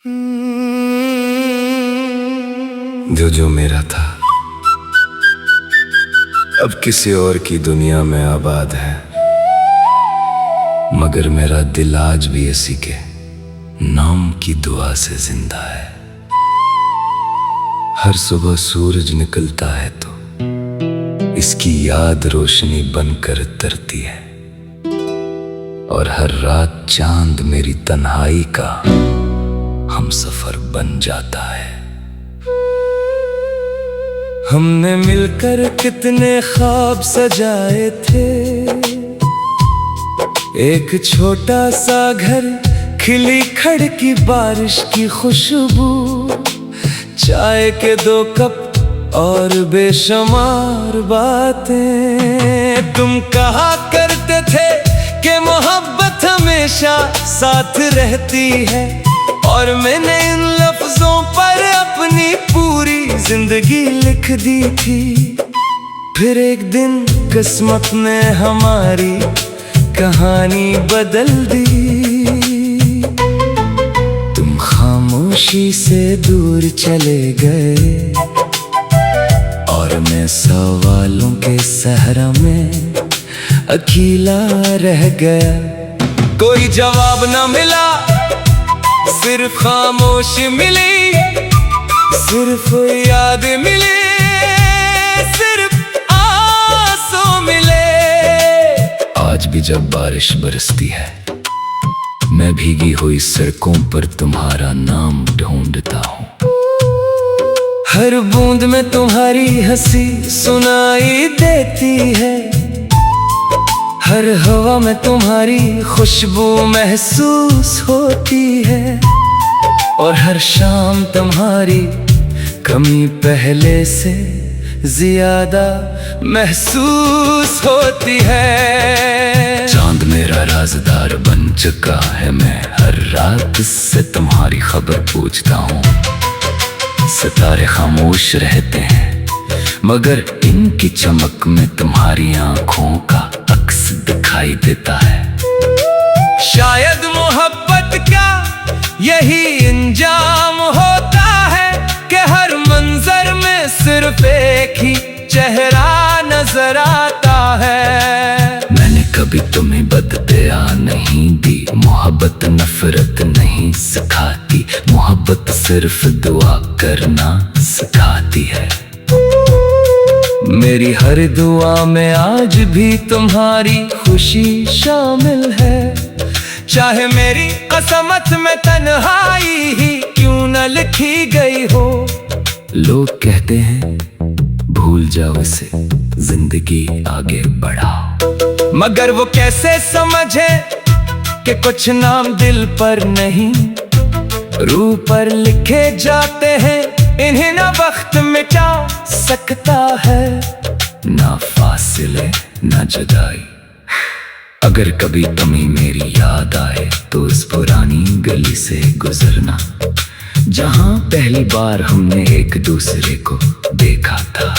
जो मेरा था अब किसी और की दुनिया में आबाद है, मगर मेरा दिल आज भी इसी के नाम की दुआ से जिंदा है। हर सुबह सूरज निकलता है तो इसकी याद रोशनी बनकर तरती है, और हर रात चांद मेरी तन्हाई का हम सफर बन जाता है। हमने मिलकर कितने ख्वाब सजाए थे, एक छोटा सा घर, खिली खिड़की, बारिश की खुशबू, चाय के 2 कप और बेशुमार बातें। तुम कहा करते थे कि मोहब्बत हमेशा साथ रहती है, और मैंने इन लफ्जों पर अपनी पूरी जिंदगी लिख दी थी। फिर एक दिन किस्मत ने हमारी कहानी बदल दी। तुम खामोशी से दूर चले गए, और मैं सवालों के सहरा में अकेला रह गया। कोई जवाब न मिला, सिर्फ खामोशी मिली, सिर्फ याद मिली, सिर्फ आंसू मिले। आज भी जब बारिश बरसती है, मैं भीगी हुई सड़कों पर तुम्हारा नाम ढूंढता हूँ। हर बूंद में तुम्हारी हंसी सुनाई देती है, हर हवा में तुम्हारी खुशबू महसूस होती है, और हर शाम तुम्हारी कमी पहले से ज्यादा महसूस होती है। चांद मेरा राज़दार बन चुका है, मैं हर रात से तुम्हारी खबर पूछता हूँ। सितारे खामोश रहते हैं, मगर इनकी चमक में तुम्हारी आंखों का अक्स दिखाई देता है। शायद मोहब्बत का यही अंजाम होता है कि हर मंजर में सिर्फ एक ही चेहरा नजर आता है। मैंने कभी तुम्हें बददुआ नहीं दी, मोहब्बत नफरत नहीं सिखाती, मोहब्बत सिर्फ दुआ करना सिखाती है। मेरी हर दुआ में आज भी तुम्हारी खुशी शामिल है, चाहे मेरी किस्मत में तन्हाई ही क्यों न लिखी गई हो। लोग कहते हैं भूल जाओ इसे, जिंदगी आगे बढ़ाओ, मगर वो कैसे समझे कि कुछ नाम दिल पर नहीं रूह पर लिखे जाते हैं। इन्हें ना वक्त मिटा सकता है, ना फासिले ना जुदाई। अगर कभी तुम्हें मेरी याद आए तो उस पुरानी गली से गुजरना, जहां पहली बार हमने एक दूसरे को देखा था।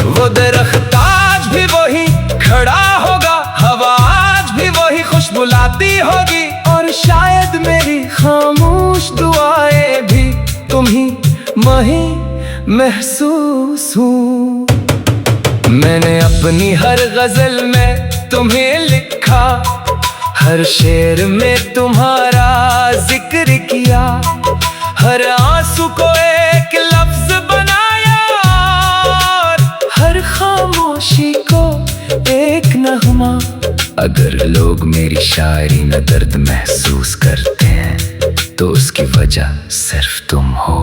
वो दरख्त आज भी वही खड़ा होगा, हवा आज भी वही खुशबू लाती होगी, और शायद मेरी खामोश दुआएं भी तुम्ही मही महसूस हूँ। मैंने अपनी हर गजल में तुम्हें लिखा, हर शेर में तुम्हारा जिक्र किया, हर आंसू को एक लफ्ज बनाया, और हर खामोशी को एक नगमा। अगर लोग मेरी शायरी में दर्द महसूस करते हैं तो उसकी वजह सिर्फ तुम हो।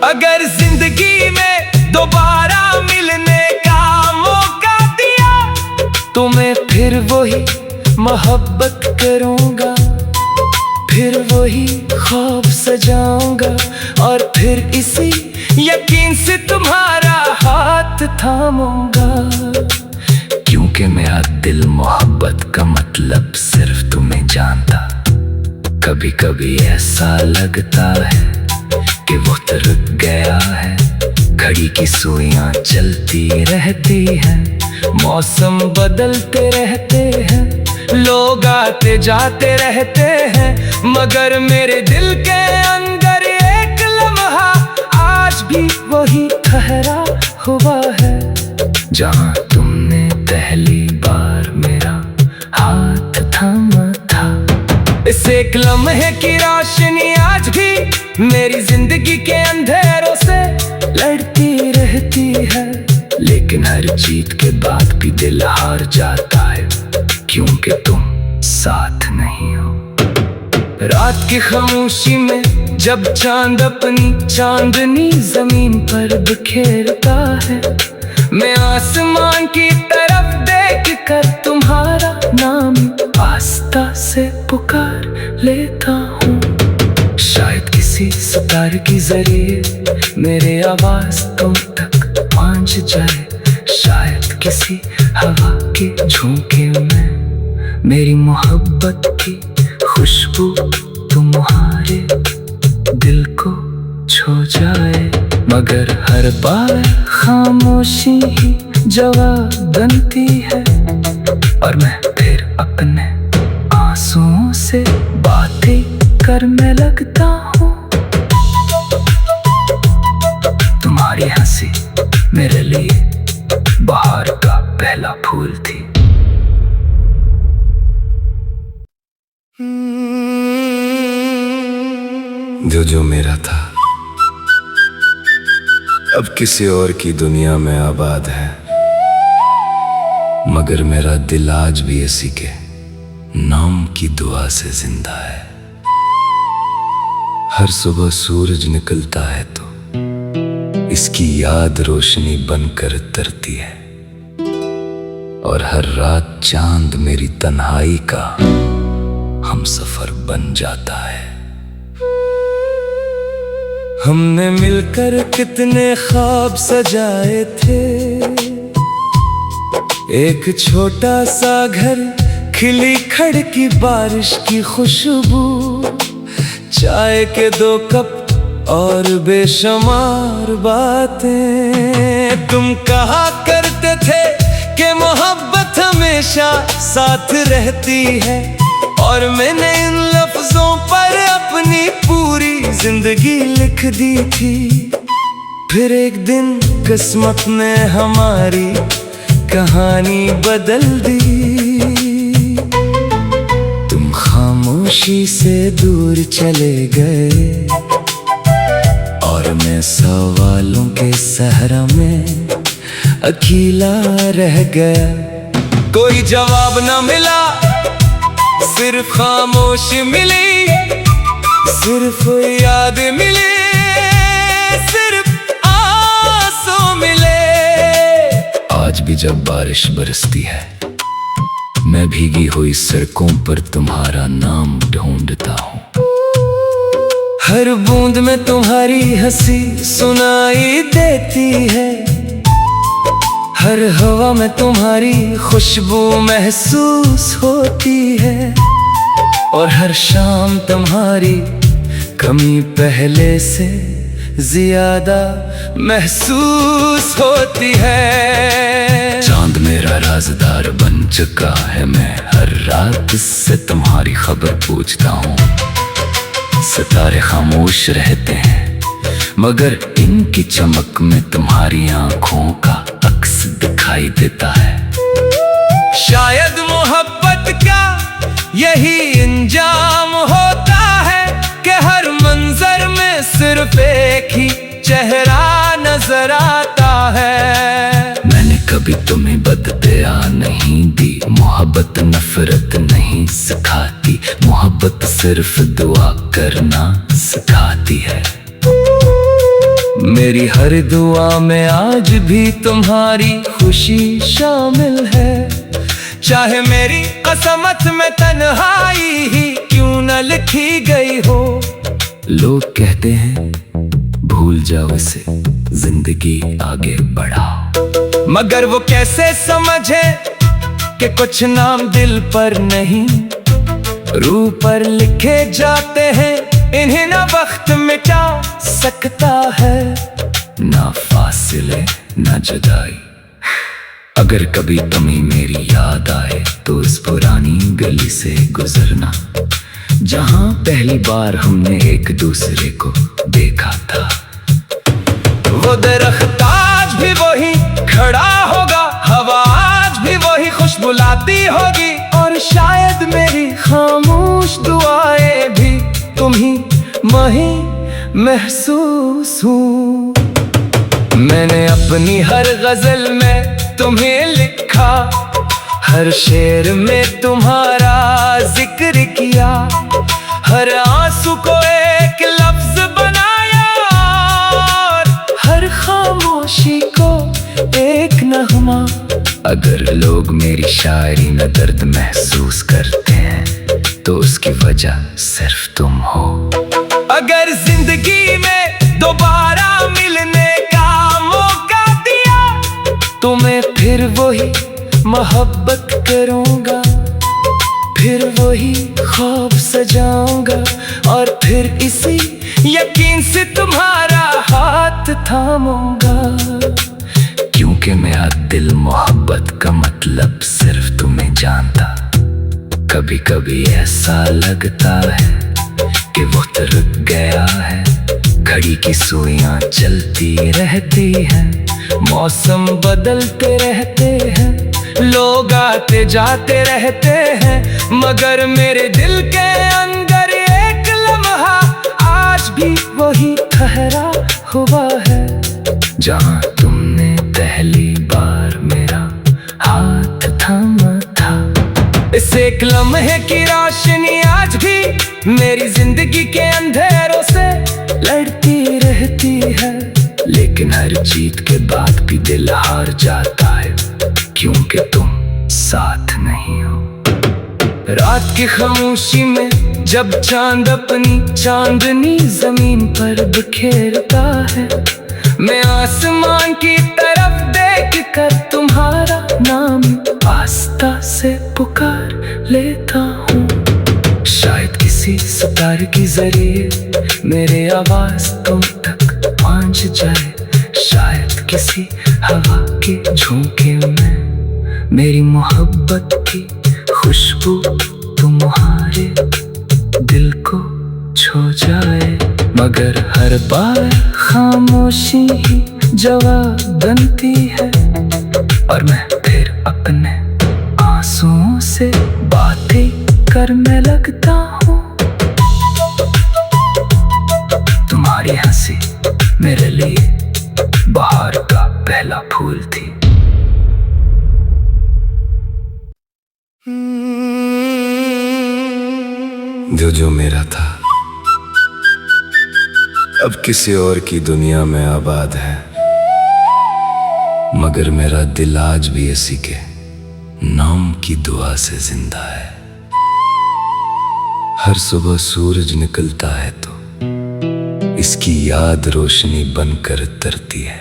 अगर जिंदगी में दोबारा मिलने का मौका दिया तो मैं फिर वही मोहब्बत करूंगा, फिर वही ख्वाब सजाऊंगा, और फिर इसी यकीन से तुम्हारा हाथ थामूंगा। क्योंकि मेरा दिल मोहब्बत का मतलब सिर्फ तुम्हें जानता। कभी कभी ऐसा लगता है कि वक्त रुक गया है, घड़ी की सुइयां चलती रहती हैं, मौसम बदलते रहते हैं, लोग आते जाते रहते हैं, मगर मेरे दिल के अंदर एक लम्हा आज भी वही ठहरा हुआ है, जहाँ तुमने पहली बार मेरा हाथ थामा था। इस एक लम्हे की रोशनी आज भी मेरी जिंदगी के अंधेरों से लड़ती रहती है, लेकिन हर जीत के बाद भी दिल हार जाता है, क्योंकि तुम साथ नहीं हो। रात की खामोशी में जब चांद अपनी चांदनी जमीन पर बिखेरता है, मैं आसमान की तरफ देख कर तुम्हारा नाम आस्था से पुकार लेता हूँ। शायद किसी सितारे की जरिए मेरी आवाज तुम तक पहुंच जाए, शायद किसी हवा के झोंके में मेरी मोहब्बत की खुशबू तुम्हारे दिल को छू जाए। मगर हर बार खामोशी ही जवाब बनती है, और मैं फिर अपने आंसुओं से बातें करने लगता हूँ। तुम्हारी हंसी मेरे लिए बहार का पहला फूल थी। जो मेरा था अब किसी और की दुनिया में आबाद है, मगर मेरा दिल आज भी इसी के नाम की दुआ से जिंदा है। हर सुबह सूरज निकलता है तो इसकी याद रोशनी बनकर तरती है, और हर रात चांद मेरी तन्हाई का हम सफर बन जाता है। हमने मिलकर कितने ख्वाब सजाए थे, एक छोटा सा घर, खिली खड़की बारिश की खुशबू, चाय के 2 कप और बेशुमार बातें। तुम कहा करते थे कि मोहब्बत हमेशा साथ रहती है, और मैंने इन लफ्जों पर अपनी पूरी जिंदगी लिख दी थी। फिर एक दिन किस्मत ने हमारी कहानी बदल दी। तुम खामोशी से दूर चले गए, और मैं सवालों के सहरा में अकेला रह गया। कोई जवाब न मिला, सिर्फ खामोशी मिली, सिर्फ याद मिली, सिर्फ आंसू मिले। आज भी जब बारिश बरसती है, मैं भीगी हुई सड़कों पर तुम्हारा नाम ढूंढता हूँ। हर बूंद में तुम्हारी हंसी सुनाई देती है, हर हवा में तुम्हारी खुशबू महसूस होती है, और हर शाम तुम्हारी कमी पहले से ज्यादा महसूस होती है। चांद मेरा राज़दार बन चुका है, मैं हर रात से तुम्हारी खबर पूछता हूँ। सितारे खामोश रहते हैं, मगर इनकी चमक में तुम्हारी आंखों का अक्स दिखाई देता है। शायद मोहब्बत का यही अंजाम होता है कि हर मंजर में सिर्फ एक ही चेहरा नजर आता है। मैंने कभी तुम्हें बददुआ नहीं दी, मोहब्बत नफरत नहीं सिखाती, मोहब्बत सिर्फ दुआ करना सिखाती है। मेरी हर दुआ में आज भी तुम्हारी खुशी शामिल है, चाहे मेरी कसमत में तन्हाई ही क्यों न लिखी गई हो। लोग कहते हैं भूल जाओ इसे, जिंदगी आगे बढ़ाओ, मगर वो कैसे समझे कि कुछ नाम दिल पर नहीं रूह पर लिखे जाते हैं, इन्हें ना वक्त मिटा सकता है, ना फासिले ना जुदाई। अगर कभी तुम्हें मेरी याद आए तो उस पुरानी गली से गुजरना जहां पहली बार हमने एक दूसरे को देखा था। वो दरख्त आज भी वही खड़ा होगा, हवा आज भी वही खुशबू लाती होगी, और शायद मेरी खामोश दुआएं भी तुम्ही मही महसूस हूँ। मैंने अपनी हर गजल में तुम्हें लिखा, हर शेर में तुम्हारा जिक्र किया, हर आंसू को एक लफ्ज बनाया, और हर खामोशी को एक नगमा। अगर लोग मेरी शायरी में दर्द महसूस करते हैं तो उसकी वजह सिर्फ तुम हो। अगर जिंदगी में दोबारा मिलने का मौका दिया तो मैं फिर वही मोहब्बत करूंगा, फिर वही ख्वाब सजाऊंगा, और फिर इसी यकीन से तुम्हारा हाथ थामूंगा। क्योंकि मेरा दिल मोहब्बत का मतलब सिर्फ तुम्हें जानता। कभी कभी ऐसा लगता है कि वो रुक गया है, घड़ी की सुइयां चलती रहती हैं, मौसम बदलते रहते हैं, लोग आते जाते रहते हैं, मगर मेरे दिल के अंदर एक लम्हा आज भी वही ठहरा हुआ है। जहां तुमने पहली बार मेरा हाथ थामा था। इस एक लम्हे की रोशनी आज भी मेरी जिंदगी के अंधेरों से लड़ती रहती है। लेकिन हर जीत के बाद भी दिल हार जाता है, क्योंकि तुम साथ नहीं हो। रात की खामोशी में जब चांद अपनी चांदनी जमीन पर बिखेरता है, मैं आसमान की तरफ देख कर तुम्हारा नाम आस्था से पुकार लेता हूँ। शायद किसी सितारे के जरिए मेरी आवाज तुम तक पहुंच जाए, शायद किसी हवा के झोंके में मेरी मोहब्बत की खुशबू तुम्हारे दिल को छू जाए। मगर हर बार खामोशी ही जवाब बनती है, और मैं फिर अपने आंसुओं से बातें करने लगता हूँ। तुम्हारी हंसी मेरे लिए बहार का पहला फूल थी। जो मेरा था अब किसी और की दुनिया में आबाद है, मगर मेरा दिल आज भी इसी के नाम की दुआ से जिंदा है। हर सुबह सूरज निकलता है तो इसकी याद रोशनी बनकर तरती है,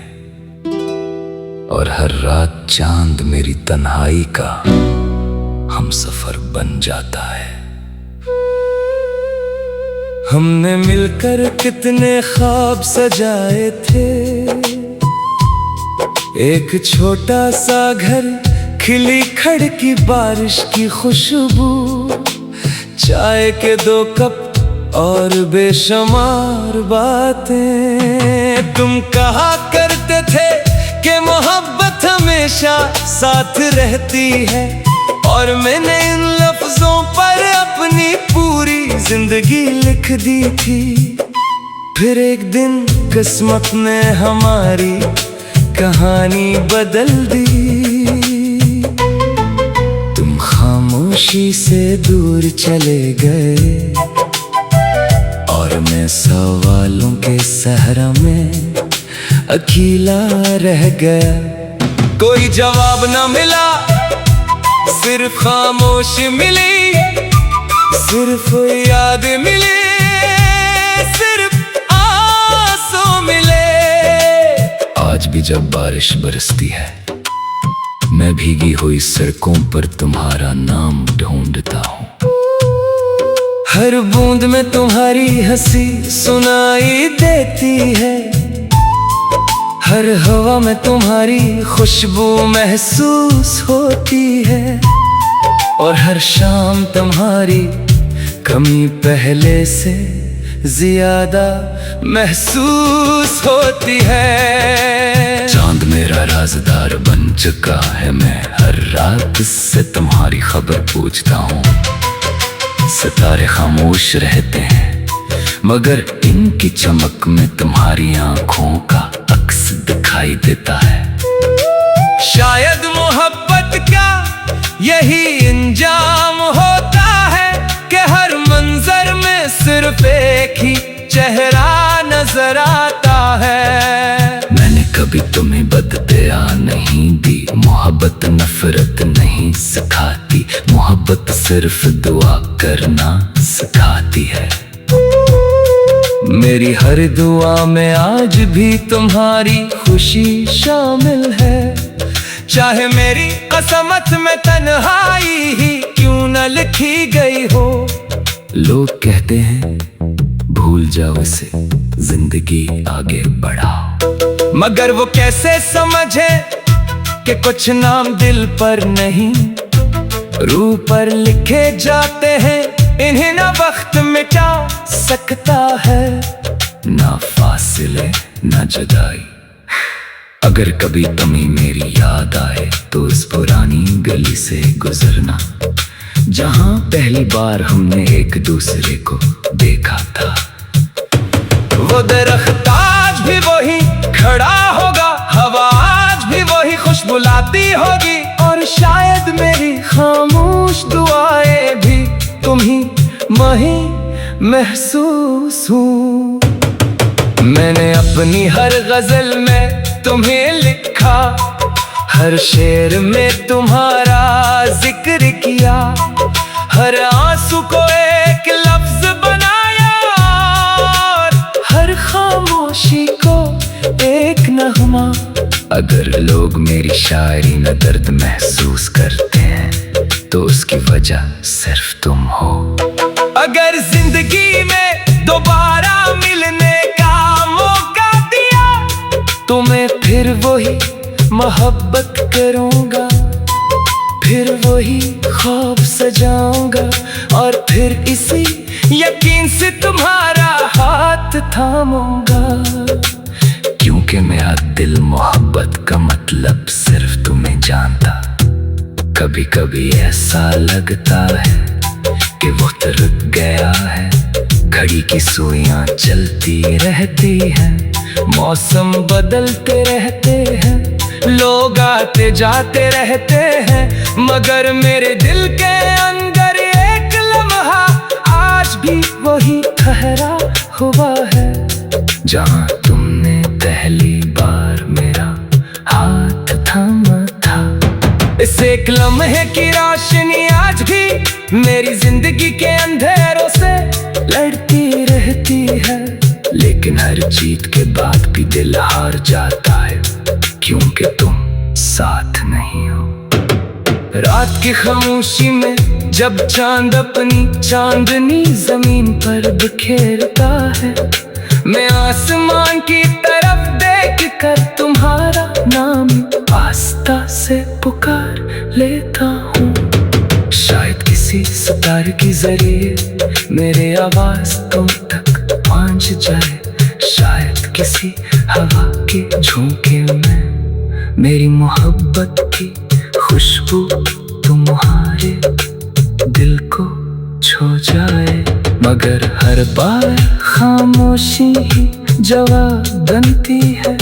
और हर रात चांद मेरी तन्हाई का हमसफर बन जाता है। हमने मिलकर कितने ख्वाब सजाए थे, एक छोटा सा घर, खिली खिड़की, बारिश की खुशबू, चाय के 2 कप और बेशुमार बातें। तुम कहा करते थे कि मोहब्बत हमेशा साथ रहती है, और मैंने इन लफ्जों पर अपनी पूरी जिंदगी लिख दी थी। फिर एक दिन किस्मत ने हमारी कहानी बदल दी। तुम खामोशी से दूर चले गए, और मैं सवालों के सहरा में अकेला रह गया। कोई जवाब न मिला, सिर्फ खामोशी मिली, सिर्फ याद मिली, सिर्फ आंसू मिले। आज भी जब बारिश बरसती है, मैं भीगी हुई सड़कों पर तुम्हारा नाम ढूंढता हूँ। हर बूंद में तुम्हारी हंसी सुनाई देती है, हर हवा में तुम्हारी खुशबू महसूस होती है। और हर शाम तुम्हारी कमी पहले से ज्यादा महसूस होती है। चांद मेरा राज़दार बन चुका है, मैं हर रात से तुम्हारी खबर पूछता हूँ। सितारे खामोश रहते हैं मगर इनकी चमक में तुम्हारी आंखों का अक्स दिखाई देता है। शायद मोहब्बत का यही अंजाम होता है कि हर मंजर में सिर्फ एक ही चेहरा नजर आता है। मैंने कभी तुम्हें बददुआ नहीं दी, मोहब्बत नफरत नहीं सिखाती, मोहब्बत सिर्फ दुआ करना सिखाती है। मेरी हर दुआ में आज भी तुम्हारी खुशी शामिल है, चाहे मेरी कसमत में तन्हाई ही क्यों न लिखी गई हो। लोग कहते हैं भूल जाओ इसे, जिंदगी आगे बढ़ाओ, मगर वो कैसे समझे कि कुछ नाम दिल पर नहीं रूह पर लिखे जाते हैं, इन्हें ना वक्त मिटा सकता है, ना फासिले ना जुदाई। अगर कभी तुम्हें मेरी याद आए तो इस पुरानी गली से गुजरना, जहां पहली बार हमने एक दूसरे को देखा था। वो दरख्त आज भी वही खड़ा होगा, हवा आज भी वही खुशबू लाती होगी, और शायद मेरी खामोश दुआएं भी तुम्ही मही महसूस हूँ। मैंने अपनी हर गजल में तुम्हें लिखा, हर शेर में तुम्हारा जिक्र किया, हर आंसू को एक लफ्ज बनाया, और हर खामोशी को एक नगमा। अगर लोग मेरी शायरी में दर्द महसूस करते हैं तो उसकी वजह सिर्फ तुम हो। अगर जिंदगी में दोबारा मिलने का मौका दिया तो मैं फिर वही मोहब्बत करूंगा, फिर वही ख्वाब सजाऊंगा, और फिर इसी यकीन से तुम्हारा हाथ थामूंगा। क्योंकि मेरा दिल मोहब्बत का मतलब सिर्फ तुम्हें जानता। कभी कभी ऐसा लगता है कि वक्त रुक गया है, घड़ी की सुइयां चलती रहती हैं, मौसम बदलते रहते हैं, लोग आते जाते रहते हैं, मगर मेरे दिल के अंदर एक लम्हा आज भी वही ठहरा हुआ है। जहाँ तुमने पहली बार मेरा हाथ थामा था, इस एक लम्हे की रोशनी आज भी मेरी जिंदगी के अंधेरों से लड़ती रहती है। लेकिन हर जीत के बाद भी दिल हार जाता है, क्योंकि तुम साथ नहीं हो। रात की खामोशी में जब चांद अपनी चांदनी जमीन पर बिखेरता है, मैं आसमान की तरफ देख कर तुम्हारा नाम आस्था से पुकार लेता हूँ। शायद किसी सितारे के जरिए मेरी आवाज तुम तक पहुंच जाए, शायद किसी हवा के झोंके में मेरी मोहब्बत की खुशबू तुम्हारे दिल को छू जाए। मगर हर बार खामोशी ही जवाब बनती है,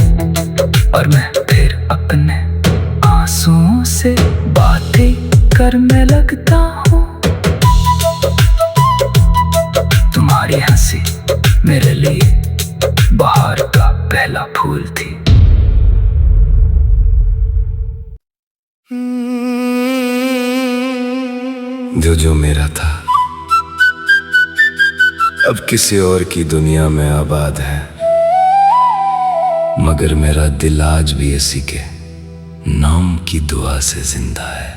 और मैं फिर अपने आंसुओं से बातें करने लगता हूँ। तुम्हारी हंसी मेरे लिए बहार का पहला फूल थी। जो मेरा था अब किसी और की दुनिया में आबाद है, मगर मेरा दिल आज भी इसी के नाम की दुआ से जिंदा है।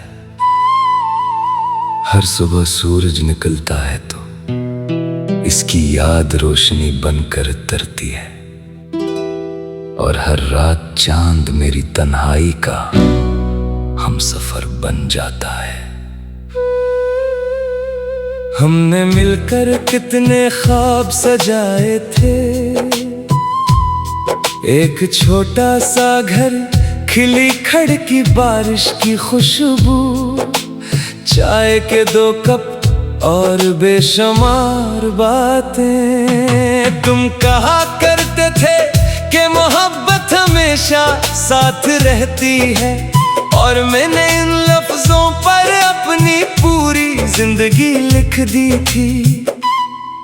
हर सुबह सूरज निकलता है तो इसकी याद रोशनी बनकर तरती है, और हर रात चांद मेरी तन्हाई का हम सफर बन जाता है। हमने मिलकर कितने ख्वाब सजाए थे। एक छोटा सा घर, खिली खिड़की, बारिश की खुशबू, चाय के 2 कप और बेशुमार बातें। तुम कहा करते थे कि मोहब्बत हमेशा साथ रहती है, और मैंने इन लफ्जों पर अपनी पूरी जिंदगी लिख दी थी।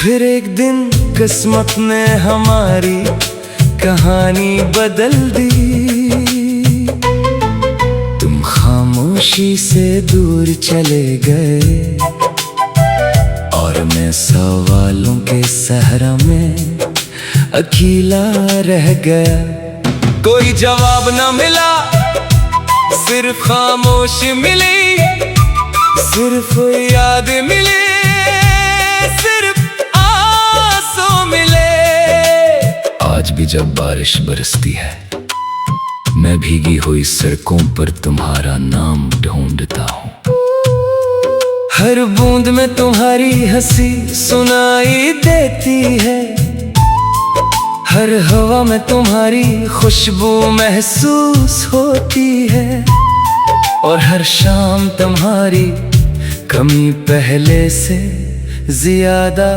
फिर एक दिन किस्मत ने हमारी कहानी बदल दी। तुम खामोशी से दूर चले गए और मैं सवालों के सहरा में अकेला रह गया। कोई जवाब न मिला, सिर्फ खामोशी मिली, सिर्फ याद मिली, सिर्फ आंसू मिले। आज भी जब बारिश बरसती है, मैं भीगी हुई सड़कों पर तुम्हारा नाम ढूंढता हूँ। हर बूंद में तुम्हारी हंसी सुनाई देती है, हर हवा में तुम्हारी खुशबू महसूस होती है, और हर शाम तुम्हारी कमी पहले से ज्यादा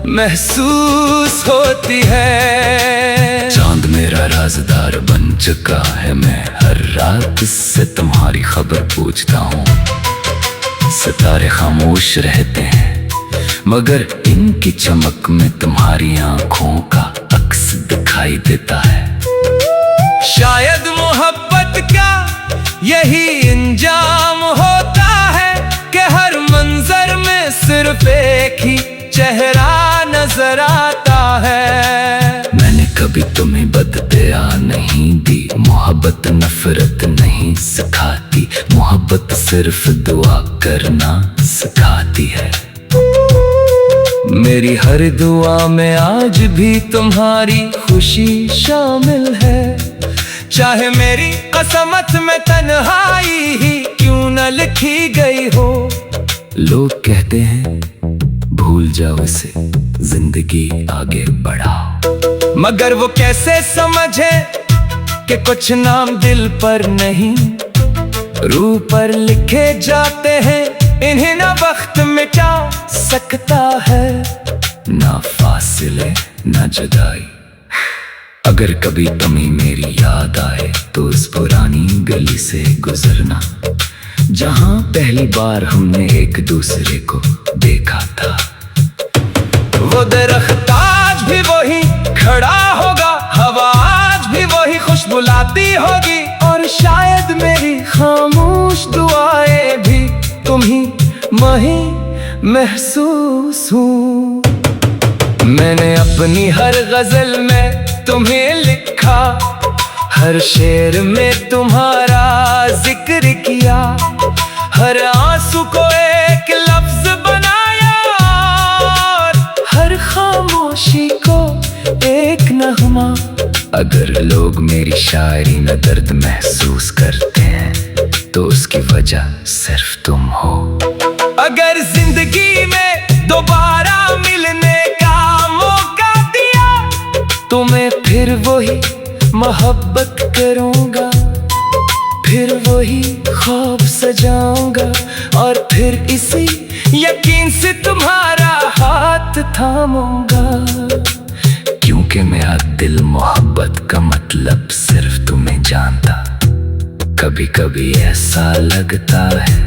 महसूस होती है। चांद मेरा राज़दार बन चुका है, मैं हर रात से तुम्हारी खबर पूछता हूँ। सितारे खामोश रहते हैं, मगर इनकी चमक में तुम्हारी आंखों का अक्स दिखाई देता है। शायद मोहब्बत का यही अंजाम होता है कि हर मंजर में सिर्फ एक ही चेहरा नजर आता है। मैंने कभी तुम्हें बददुआ नहीं दी, मोहब्बत नफरत नहीं सिखाती, मोहब्बत सिर्फ दुआ करना सिखाती है। मेरी हर दुआ में आज भी तुम्हारी खुशी शामिल है, चाहे मेरी किस्मत में तन्हाई ही क्यों न लिखी गई हो। लोग कहते हैं भूल जाओ इसे, जिंदगी आगे बढ़ाओ, मगर वो कैसे समझे कि कुछ नाम दिल पर नहीं रूह पर लिखे जाते हैं, इन्हें ना वक्त मिटा सकता है, ना फासिले ना जुदाई। अगर कभी तुम्हें मेरी याद आए तो उस पुरानी गली से गुजरना, जहां पहली बार हमने एक दूसरे को देखा था। वो दरख्त आज भी वही खड़ा होगा, हवा आज भी वही खुशबू लाती होगी, और शायद मेरी खामोश दुआएं भी तुम्ही मही महसूस हूँ। मैंने अपनी हर गजल में तुम्हें लिखा, हर शेर में तुम्हारा जिक्र किया, हर आंसू को एक लफ्ज बनाया, और हर खामोशी को एक नगमा। अगर लोग मेरी शायरी में दर्द महसूस करते हैं तो उसकी वजह सिर्फ तुम हो। अगर जिंदगी में दोबारा मिलने का मौका दिया तो मैं फिर वही मोहब्बत करूंगा, फिर वही ख्वाब सजाऊंगा, और फिर इसी यकीन से तुम्हारा हाथ थामूंगा। क्योंकि मेरा दिल मोहब्बत का मतलब सिर्फ तुम्हें जानता। कभी कभी ऐसा लगता है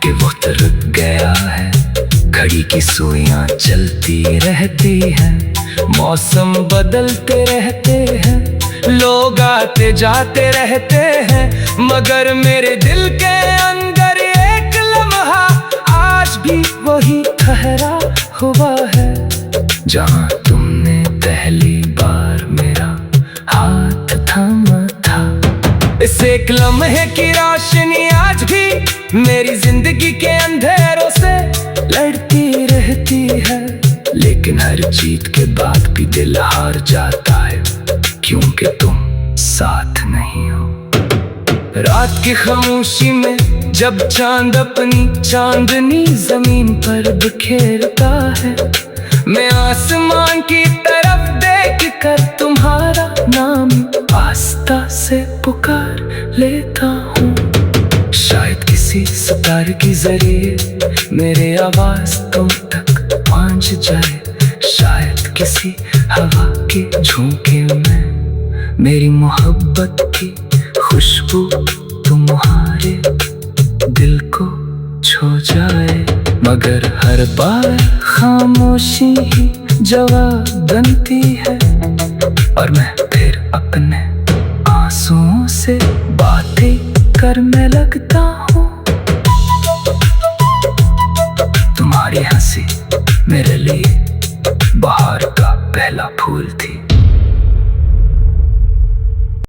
कि वक्त रुक गया है, घड़ी की सुइयां चलती रहती हैं, मौसम बदलते रहते हैं, लोग आते जाते रहते हैं, मगर मेरे दिल के अंदर एक लम्हा आज भी वही ठहरा हुआ है, जहां तुमने पहली बार मेरा हाथ थामा था। इस एक लम्हे की रोशनी आज भी मेरी जिंदगी के अंधेरों से लड़ती रहती है, लेकिन हर जीत के बाद भी दिल हार जाता है, क्योंकि तुम साथ नहीं हो। रात की खामोशी में जब चांद अपनी चांदनी जमीन पर बिखेरता है, मैं आसमान की तरफ देख कर तुम्हारा नाम आस्था से पुकार लेता हूँ। शायद किसी सितारे के जरिए मेरी आवाज तुम तक पहुंच जाए, शायद किसी हवा के झोंके में मेरी मोहब्बत की खुशबू तुम्हारे दिल को छू जाए। मगर हर बार खामोशी ही जवाब बनती है, और मैं फिर अपने आंसुओं से बातें करने लगता हूँ। तुम्हारी हंसी मेरे लिए